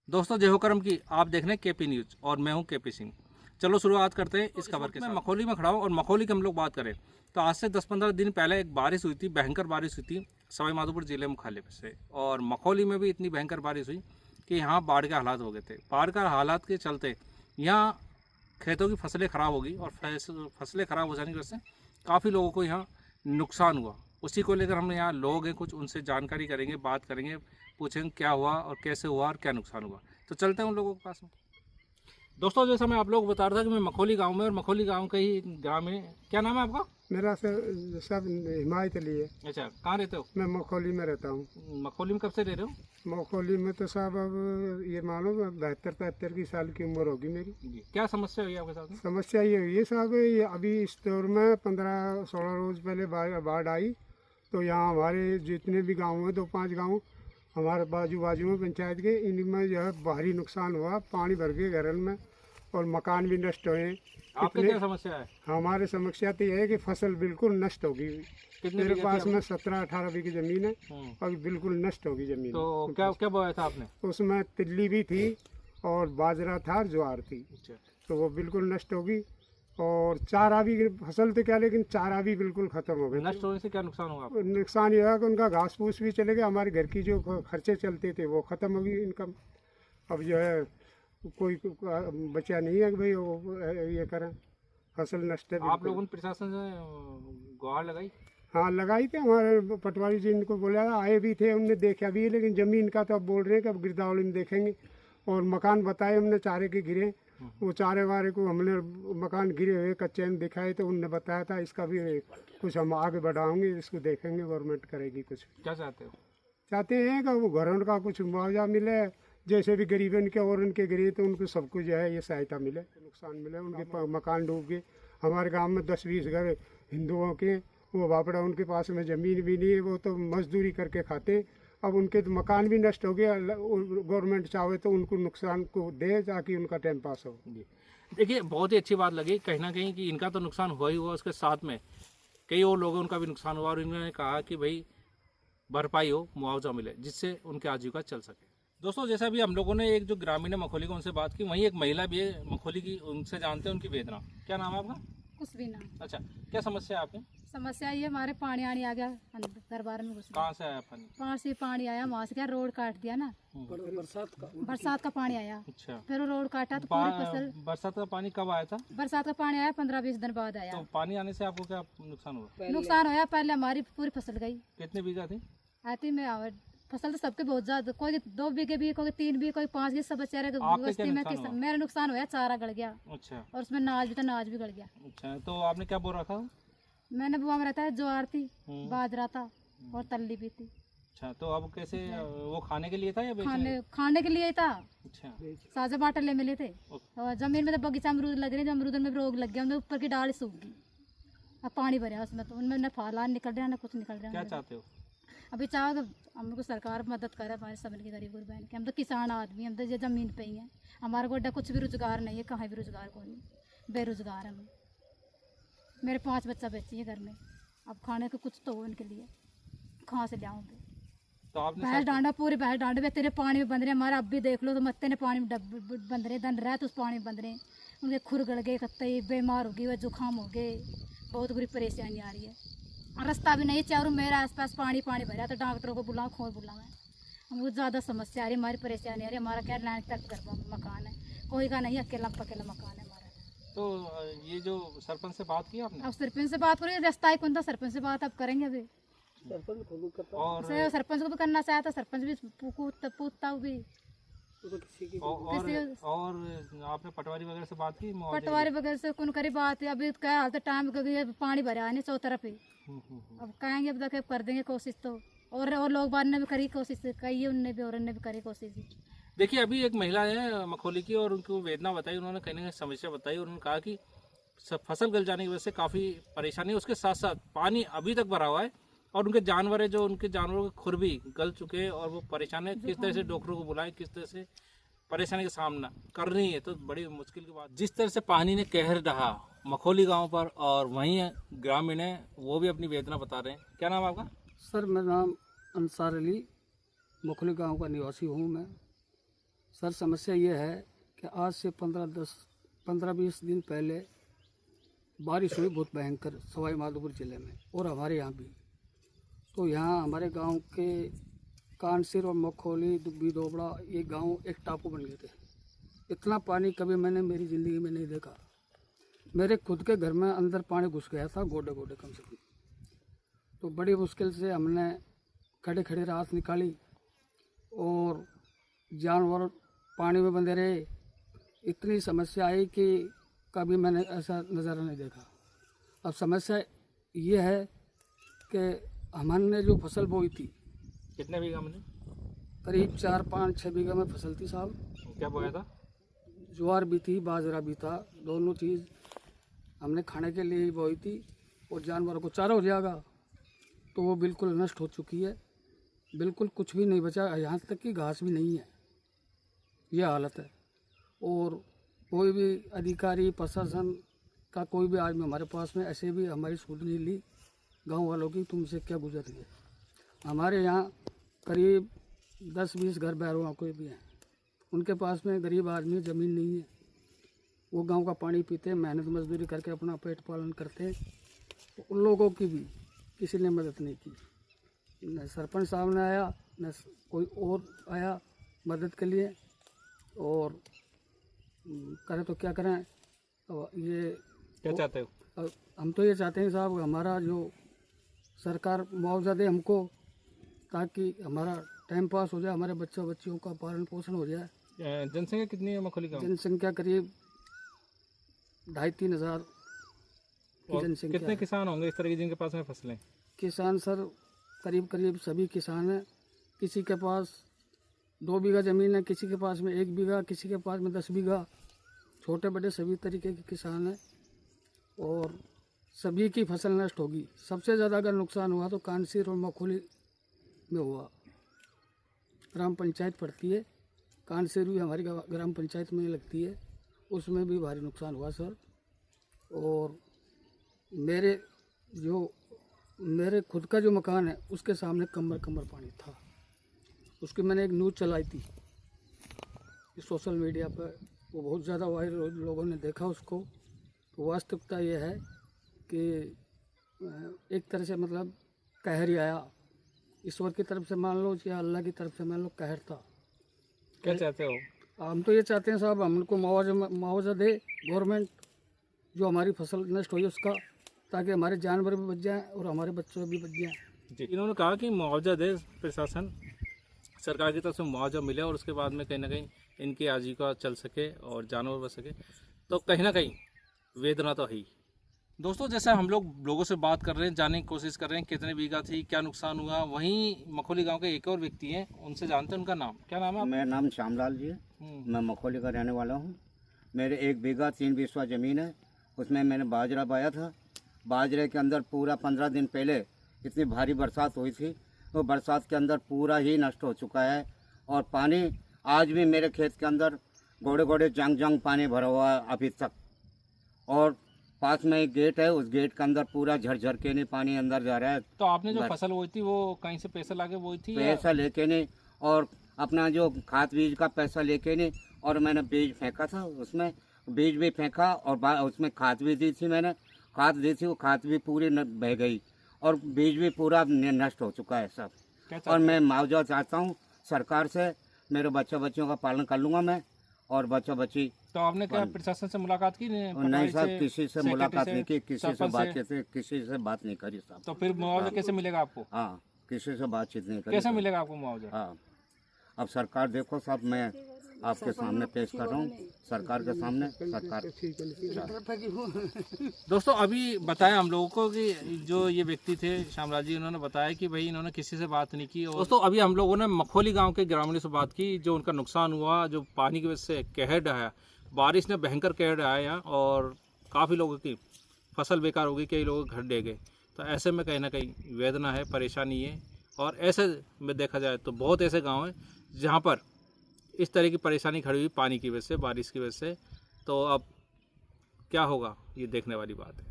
दोस्तों जय हो करम की, आप देख रहे हैं केपी न्यूज और मैं हूं केपी सिंह। चलो शुरुआत करते हैं इस खबर के साथ। मैं मखौली में खड़ा हूं और मखौली की हम लोग बात करें तो आज से 10-15 दिन पहले एक बारिश हुई थी, भयंकर बारिश हुई थी सवाई माधोपुर जिले मुख्यालय से। और मखौली में भी इतनी भयंकर बारिश हुई कि यहाँ बाढ़ के हालात हो गए थे। बाढ़ का हालात के चलते यहाँ खेतों की फसलें ख़राब होगी और फसलें ख़राब हो जाने की वजह से काफ़ी लोगों को यहाँ नुकसान हुआ। उसी को लेकर हम यहाँ लोग हैं, कुछ उनसे जानकारी करेंगे, बात करेंगे, पूछेंगे क्या हुआ और कैसे हुआ और क्या नुकसान हुआ। तो चलते हैं उन लोगों के पास में। दोस्तों जैसा मैं आप लोग बता रहा था कि मैं मखौली गांव में, और मखौली गांव का ही ग्राम है। क्या नाम है आपका? मेरा सब हिमायत अली है। अच्छा, कहाँ रहते हो? मैं मखौली में रहता हूँ। मखौली में कब से रह रहे हो? मखौली में तो साहब अब ये मानो 72-73 की साल की उम्र होगी मेरी। जी, क्या समस्या हुई आपके साथ में? समस्या ये हुई है साहब, ये अभी इस दौर में 15-16 रोज पहले बाढ़ आई तो यहाँ हमारे जितने भी गाँव हैं, 2-5 गाँव हमारे बाजू में पंचायत के, इनमें जो है भारी नुकसान हुआ। पानी भर गए घरों में और मकान भी नष्ट हुए। आपकी क्या समस्या है? हमारे समस्या तो यह है कि फसल बिल्कुल नष्ट होगी। मेरे पास में 17-18 बीघे जमीन है और बिल्कुल नष्ट होगी जमीन। तो क्या क्या बोया था आपने? उसमें तिल्ली भी थी और बाजरा था और ज्वार थी। अच्छा, तो वो बिल्कुल नष्ट होगी। और चारा भी, फसल तो क्या लेकिन चारा भी बिल्कुल खत्म हो गया। नष्ट होने से क्या नुकसान हुआ? नुकसान ये हुआ कि उनका घास फूस भी चले गया, हमारे घर की जो खर्चे चलते थे वो खत्म हो गई इनकम। अब जो है कोई बचा नहीं है कि भाई वो ये करें, फसल नष्ट है। आप लोगों ने प्रशासन से गुहार लगाई? हाँ लगाई थी, हमारे पटवारी जी इनको बोला, आए भी थे, उनने देखा भी है, लेकिन ज़मीन का तो अब बोल रहे हैं कि अब गिरदावली में देखेंगे। और मकान बताए हमने चारे के गिरे, वो चारे वारे को हमने मकान गिरे हुए कच्चे में दिखाए तो उनने बताया था इसका भी कुछ हम आगे बढ़ाएंगे, इसको देखेंगे, गवर्नमेंट करेगी कुछ। क्या चाहते हो? चाहते हैं कि वो घरों का कुछ मुआवजा मिले, जैसे भी गरीब इनके और उनके गिरे तो उनको सबको जो है ये सहायता मिले, नुकसान मिले। उनके मकान डूब गए। हमारे गांव में 10-20 घर हिंदुओं के, वो बापड़ा उनके पास में ज़मीन भी नहीं है, वो तो मजदूरी करके खाते। अब उनके तो मकान भी नष्ट हो गया। गवर्नमेंट चाहे तो उनको नुकसान को दे ताकि उनका टाइम पास हो। देखिए, बहुत ही अच्छी बात लगी कहीं ना कहीं कि इनका तो नुकसान हुआ ही हुआ, उसके साथ में कई और लोगों उनका भी नुकसान हुआ और इन्होंने कहा कि भाई भरपाई हो, मुआवजा मिले, जिससे उनकी आजीविका चल सके। दोस्तों जैसा भी हम लोगों ने एक जो ग्रामीण है मखौली को, उनसे बात की, वहीं एक महिला भी है मखौली की, उनसे जानते हैं उनकी वेदना। क्या नाम है आपका? कुछ भी ना। अच्छा, क्या समस्या है आपकी? समस्या ये हमारे पानी आनी आ गया दरबार में घुस गया। कहाँ से आया पानी? वहाँ से पानी आया, वहाँ से क्या रोड काट दिया ना, बरसात का पानी आया। अच्छा, फिर वो रोड काटा तो पूरी फसल। बरसात का पानी कब आया था? बरसात का पानी आया 15-20 दिन बाद आया। तो पानी आने से आपको क्या नुकसान हुआ? नुकसान होया, पहले हमारी पूरी फसल गई। कितने बीघा थी? आती में फसल तो सबके बहुत ज्यादा, कोई 2 बीघे भी, कोई 3 बीघे, कोई 5 बीघे, सब बेचारे बस्ती में मेरा नुकसान होया, चारा गल गया। अच्छा, और उसमें नाज भी था, नाज भी गल गया। अच्छा, तो आपने क्या बोल रखा? मैंने बुआ में रहता है, ज्वार थी, बाजरा था और तल्ली भी थी। अच्छा, तो अब कैसे, वो खाने के लिए था या खाने के लिए ही था। अच्छा, साजा बाटल ले मिले थे। और जमीन में तो बगीचा अमरूद लग रहे, अमरूद में रोग लग गया, उनमें ऊपर की डाल सूख गई। अब पानी भरा उसमें, तो उनमें न फला निकल रहा है न कुछ निकल रहा है। क्या चाहते हो? अभी चाहो तो हमको सरकार मदद करे, हमारे समझ के गरीब बहन के। हम तो किसान आदमी, हम तो ये जमीन पे ही हैं, हमारे को कुछ भी रोजगार नहीं है, कहाँ भी रोजगार को नहीं, बेरोजगार हम। मेरे 5 बच्चा बच्ची है घर में, अब खाने को कुछ तो हो उनके लिए, कहाँ से लाऊंगे? तो आपने भैंस डांडा, पूरी भैंस डांडे में तेरे पानी में बंद रहे। हमारा अब भी देख लो तो मत्ते ने पानी में बंद रहे, दन रहा तो उस पानी में बंद रहे, उनके खुर गड़ गए, कत्ते बीमार हो गई, वह जुकाम हो गए, बहुत बुरी परेशानी आ रही है। और रास्ता भी नहीं, चारों मेरे आसपास पानी भरा, तो डॉक्टरों को बुलाओ, खोल बुलाओ। हमको ज़्यादा समस्या आ रही, हमारी परेशानी आ रही। हमारा क्या लाइन तक घर मकान है, कोई का नहीं, अकेला मकान है हमारा। तो ये जो सरपंच से बात की आपने? अब सरपंच से बात करें, रास्ता ही कौन था, सरपंच से बात अब करेंगे। अभी और सरपंच को भी करना चाहता, सरपंच भी पूछता भी। और आपने पटवारी वगैरह से बात की? पटवारी वगैरह से कौन करी बात है? अभी क्या हाल, तो टाइम पानी भरा है 4 तरफ ही। अब कहेंगे, अब तक कर देंगे कोशिश तो। और लोग बार ने भी करी कोशिश, कही उनने भी और उनने भी करी कोशिश। देखिए, अभी एक महिला है मखौली की और उनको वेदना बताई, उन्होंने कहीं ना कहीं समस्या बताई और उन्होंने कहा कि फसल गल जाने की वजह से काफ़ी परेशानी है। उसके साथ साथ पानी अभी तक भरा हुआ है और उनके जानवर है, जो उनके जानवरों के खुर भी गल चुके हैं और वो परेशान है। किस तरह से डॉक्टरों को बुलाएं, किस तरह से परेशानी का सामना करनी है, तो बड़ी मुश्किल की बात। जिस तरह से पानी ने कहर ढहा मखौली गांव पर, और वहीं ग्रामीण है वो भी अपनी वेदना बता रहे हैं। क्या नाम है आपका? सर मेरा नाम अंसार अली, मखौली गांव का निवासी हूँ मैं। सर समस्या ये है कि आज से 15-20 दिन पहले बारिश हुई बहुत भयंकर सवाई माधोपुर ज़िले में और हमारे यहाँ भी। तो यहाँ हमारे गांव के कानसिर और मखौली दुब्बी दोबड़ा ये गांव एक टापू बन गए थे। इतना पानी कभी मैंने मेरी ज़िंदगी में नहीं देखा। मेरे खुद के घर में अंदर पानी घुस गया था, गोडे गोडे कम से कम। तो बड़ी मुश्किल से हमने खड़े खड़े रात निकाली और जानवर पानी में बंधे रहे। इतनी समस्या आई कि कभी मैंने ऐसा नज़ारा नहीं देखा। अब समस्या ये है कि हमने जो फसल बोई थी, कितने बीघा में? करीब 4-5-6 बीघा में फसल थी साहब। क्या बोया था? ज्वार भी थी, बाजरा भी था, दोनों चीज़ हमने खाने के लिए ही बोई थी। और जानवरों को चारा हो जाएगा तो वो बिल्कुल नष्ट हो चुकी है, बिल्कुल कुछ भी नहीं बचा, यहाँ तक कि घास भी नहीं है, ये हालत है। और कोई भी अधिकारी प्रशासन का कोई भी आदमी हमारे पास में ऐसे भी हमारी सूद नहीं ली गांव वालों की, तुमसे क्या गुजर रही है। हमारे यहाँ करीब 10-20 घर बैरों कोई भी हैं, उनके पास में गरीब आदमी ज़मीन नहीं है, वो गांव का पानी पीते हैं, मेहनत मजदूरी करके अपना पेट पालन करते हैं। तो उन लोगों की भी किसी ने मदद नहीं की, न सरपंच साहब ने आया न कोई और आया मदद के लिए। और करें तो क्या करें। अब ये क्या चाहते हो? अब हम तो ये चाहते हैं साहब हमारा जो सरकार मुआवजा दे हमको, ताकि हमारा टाइम पास हो जाए, हमारे बच्चों का पालन पोषण हो जाए। जनसंख्या कितनी है मखौली गाँव? जनसंख्या करीब 2,500-3 हज़ार की जनसंख्या कितने है। किसान होंगे इस तरह की जिनके पास में फसलें? किसान सर करीब सभी किसान हैं। किसी के पास 2 बीघा ज़मीन है, किसी के पास में 1 बीघा, किसी के पास में 10 बीघा, छोटे बड़े सभी तरीके के किसान हैं। और सभी की फसल नष्ट होगी। सबसे ज़्यादा अगर नुकसान हुआ तो कानसिर और मखौली में हुआ। ग्राम पंचायत पड़ती है, कानसिर भी हमारी ग्राम पंचायत में लगती है, उसमें भी भारी नुकसान हुआ सर। और मेरे खुद का जो मकान है उसके सामने कमर पानी था। उसकी मैंने एक न्यूज़ चलाई थी सोशल मीडिया पर, वो बहुत ज़्यादा वायरल, लोगों ने देखा उसको। तो वास्तविकता ये है कि एक तरह से मतलब कहर ही आया, ईश्वर की तरफ से मान लो या अल्लाह की तरफ से मान लो, कहर था। क्या चाहते हो? हम तो ये चाहते हैं साहब हमको मुआवजा दे गवर्नमेंट, जो हमारी फसल नष्ट हुई उसका, ताकि हमारे जानवर भी बच जाएं और हमारे बच्चे भी बच जाएं। जी, इन्होंने कहा कि मुआवजा दे प्रशासन, सरकार की तरफ से मुआवजा मिले और उसके बाद में कहीं ना कहीं इनकी आजीविका चल सके और जानवर बच सके। तो कहीं ना कहीं वेदना तो है ही। दोस्तों, जैसे हम लोगों से बात कर रहे हैं, जानने की कोशिश कर रहे हैं कितने बीघा थी, क्या नुकसान हुआ, वहीं मखौली गांव के एक और व्यक्ति हैं, उनसे जानते हैं उनका नाम। क्या नाम है? मेरा नाम श्यामलाल जी है, मैं मखौली का रहने वाला हूँ। मेरे 1 बीघा 3 बिस्वा ज़मीन है, उसमें मैंने बाजरा बोया था। बाजरे के अंदर पूरा 15 दिन पहले इतनी भारी बरसात हुई थी, वो बरसात के अंदर पूरा ही नष्ट हो चुका है। और पानी आज भी मेरे खेत के अंदर गोड़े जंग पानी भरा हुआ है अभी तक। और पास में एक गेट है, उस गेट के अंदर पूरा झरझर के नहीं पानी अंदर जा रहा है। तो आपने जो फसल बोई थी वो कहीं से पैसा लाके बोई थी? पैसा लेके नहीं, और अपना जो खाद बीज का पैसा लेके नहीं, और मैंने बीज फेंका था, उसमें बीज भी फेंका और उसमें खाद भी दी थी। मैंने खाद दी थी, वो खाद भी पूरी बह गई और बीज भी पूरा नष्ट हो चुका है सब। और मैं मुआवजा चाहता हूँ सरकार से, मेरे बच्चों का पालन कर लूँगा मैं और बच्ची। तो आपने क्या प्रशासन से मुलाकात की? नहीं साहब, किसी से मुलाकात नहीं की, किसी से बात नहीं करी साहब। तो फिर मुआवजा कैसे मिलेगा आपको? हाँ, किसी से बातचीत नहीं करी। कैसे मिलेगा आपको मुआवजा? हाँ, अब सरकार देखो साहब, मैं आपके सामने पेश कर रहा हूँ, सरकार के सामने। सरकार दोस्तों, अभी बताया हम लोगों को कि जो ये व्यक्ति थे श्यामलाल जी, उन्होंने बताया कि भाई इन्होंने किसी से बात नहीं की। दोस्तों, अभी हम लोगों ने मखौली गांव के ग्रामीणों से बात की, जो उनका नुकसान हुआ, जो पानी की वजह से कहर ढाया, बारिश ने भयंकर कहर ढाया और काफ़ी लोगों की फसल बेकार हो गई, कई लोगों के घर डे गए। तो ऐसे में कहीं ना कहीं वेदना है, परेशानी है। और ऐसे में देखा जाए तो बहुत ऐसे गाँव हैं जहाँ पर इस तरह की परेशानी खड़ी हुई पानी की वजह से, बारिश की वजह से। तो अब क्या होगा, ये देखने वाली बात है।